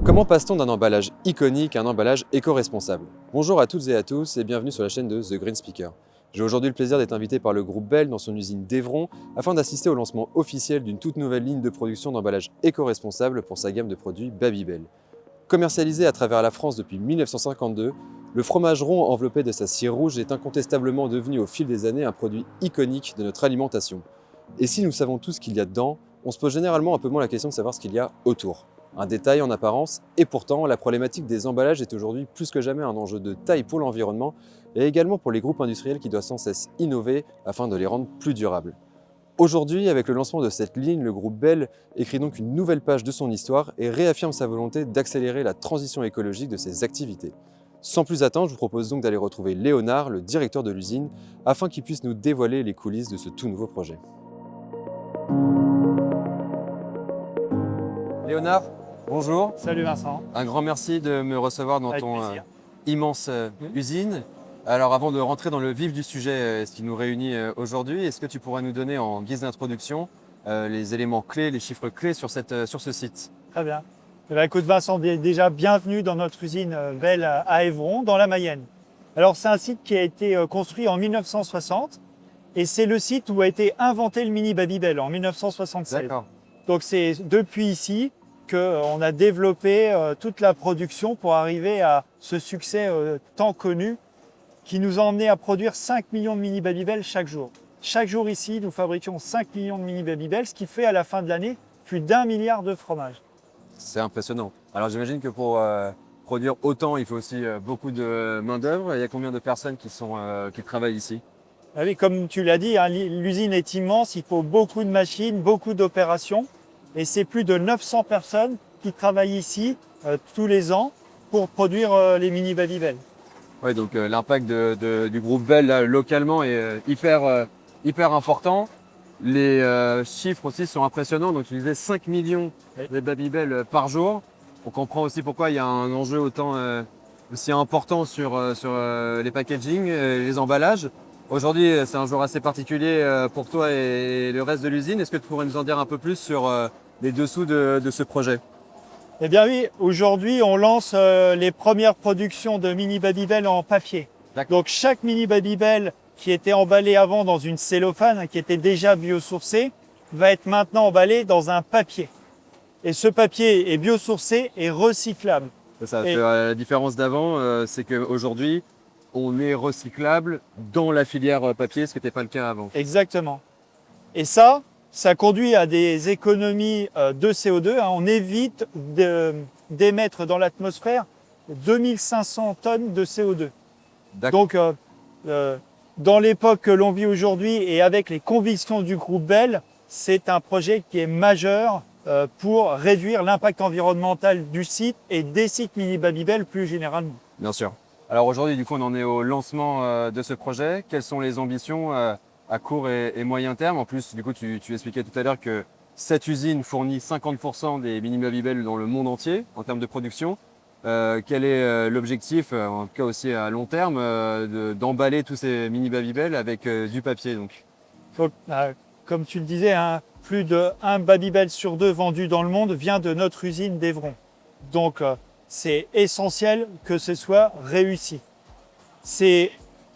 Comment passe-t-on d'un emballage iconique à un emballage éco-responsable? Bonjour à toutes et à tous et bienvenue sur la chaîne de The Green Speaker. J'ai aujourd'hui le plaisir d'être invité par le groupe Bell dans son usine d'Evron afin d'assister au lancement officiel d'une toute nouvelle ligne de production d'emballage éco-responsable pour sa gamme de produits Babybel. Commercialisé à travers la France depuis 1952, le fromage rond enveloppé de sa cire rouge est incontestablement devenu au fil des années un produit iconique de notre alimentation. Et si nous savons tout ce qu'il y a dedans, on se pose généralement un peu moins la question de savoir ce qu'il y a autour. Un détail en apparence, et pourtant la problématique des emballages est aujourd'hui plus que jamais un enjeu de taille pour l'environnement et également pour les groupes industriels qui doivent sans cesse innover afin de les rendre plus durables. Aujourd'hui, avec le lancement de cette ligne, le groupe Bell écrit donc une nouvelle page de son histoire et réaffirme sa volonté d'accélérer la transition écologique de ses activités. Sans plus attendre, je vous propose donc d'aller retrouver Léonard, le directeur de l'usine, afin qu'il puisse nous dévoiler les coulisses de ce tout nouveau projet. Léonard, bonjour. Salut Vincent. Un grand merci de me recevoir dans Avec ton plaisir. immense usine. Alors avant de rentrer dans le vif du sujet, ce qui nous réunit aujourd'hui, est-ce que tu pourrais nous donner en guise d'introduction les éléments clés, les chiffres clés sur ce site? Très bien. Eh bien, écoute Vincent, déjà bienvenue dans notre usine Bell à Evron, dans la Mayenne. Alors c'est un site qui a été construit en 1960 et c'est le site où a été inventé le mini Babybel en 1976. D'accord. Donc c'est depuis ici qu'on a développé toute la production pour arriver à ce succès tant connu qui nous a emmené à produire 5 millions de mini Babybel chaque jour. Chaque jour ici, nous fabriquions 5 millions de mini Babybel, ce qui fait à la fin de l'année plus d'1 milliard de fromages. C'est impressionnant. Alors j'imagine que pour produire autant, il faut aussi beaucoup de main-d'œuvre. Il y a combien de personnes qui travaillent ici? Ah oui, comme tu l'as dit, hein, l'usine est immense, il faut beaucoup de machines, beaucoup d'opérations. Et c'est plus de 900 personnes qui travaillent ici tous les ans pour produire les mini Babybel. Oui, donc l'impact du groupe Bell là, localement est hyper important. Les chiffres aussi sont impressionnants. Donc tu disais 5 millions de Babybel par jour. On comprend aussi pourquoi il y a un enjeu aussi important sur les packaging, les emballages. Aujourd'hui, c'est un jour assez particulier pour toi et le reste de l'usine. Est-ce que tu pourrais nous en dire un peu plus sur les dessous de ce projet? Eh bien oui, aujourd'hui on lance les premières productions de mini Babybel en papier. Donc chaque mini Babybel qui était emballé avant dans une cellophane, qui était déjà biosourcée, va être maintenant emballé dans un papier. Et ce papier est biosourcé et recyclable. C'est ça. La différence d'avant, c'est qu'aujourd'hui, on est recyclable dans la filière papier, ce qui n'était pas le cas avant. Exactement. Et ça conduit à des économies de CO2. On évite d'émettre dans l'atmosphère 2500 tonnes de CO2. Donc, dans l'époque que l'on vit aujourd'hui et avec les convictions du groupe Bell, c'est un projet qui est majeur pour réduire l'impact environnemental du site et des sites mini Babybel plus généralement. Bien sûr. Alors aujourd'hui, du coup, on en est au lancement de ce projet. Quelles sont les ambitions à court et moyen terme? En plus, du coup, tu expliquais tout à l'heure que cette usine fournit 50% des mini Babybel dans le monde entier en termes de production. Quel est l'objectif, en tout cas aussi à long terme, d'emballer tous ces mini Babybel avec du papier donc? Comme tu le disais, hein, plus de 1 Babybel sur 2 vendu dans le monde vient de notre usine d'Evron. Donc c'est essentiel que ce soit réussi. C'est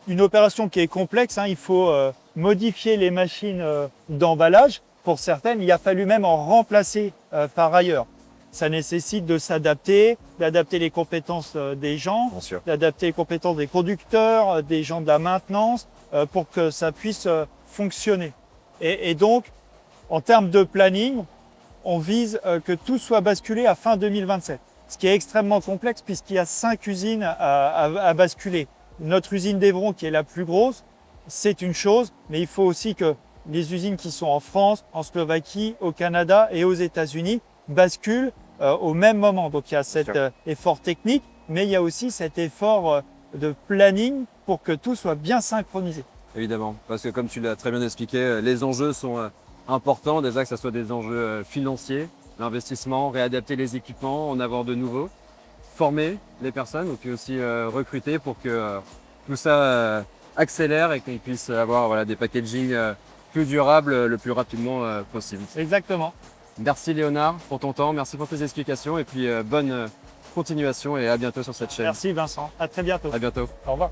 une opération qui est complexe, hein. Il faut modifier les machines d'emballage. Pour certaines, il a fallu même en remplacer par ailleurs. Ça nécessite de s'adapter, d'adapter les compétences des gens, d'adapter les compétences des conducteurs, des gens de la maintenance, pour que ça puisse fonctionner. Et donc, en termes de planning, on vise que tout soit basculé à fin 2027. Ce qui est extrêmement complexe puisqu'il y a 5 usines à basculer. Notre usine d'Evron, qui est la plus grosse, c'est une chose, mais il faut aussi que les usines qui sont en France, en Slovaquie, au Canada et aux États-Unis basculent au même moment. Donc il y a cet effort technique, mais il y a aussi cet effort de planning pour que tout soit bien synchronisé. Évidemment, parce que comme tu l'as très bien expliqué, les enjeux sont importants. Déjà que ce soit des enjeux financiers, l'investissement, réadapter les équipements, en avoir de nouveaux, former les personnes, et puis aussi recruter pour que tout ça accélère et qu'ils puissent avoir des packaging plus durables le plus rapidement possible. Exactement. Merci Léonard pour ton temps, merci pour tes explications et puis bonne continuation et à bientôt sur cette chaîne. Merci Vincent, à très bientôt. À bientôt. Au revoir.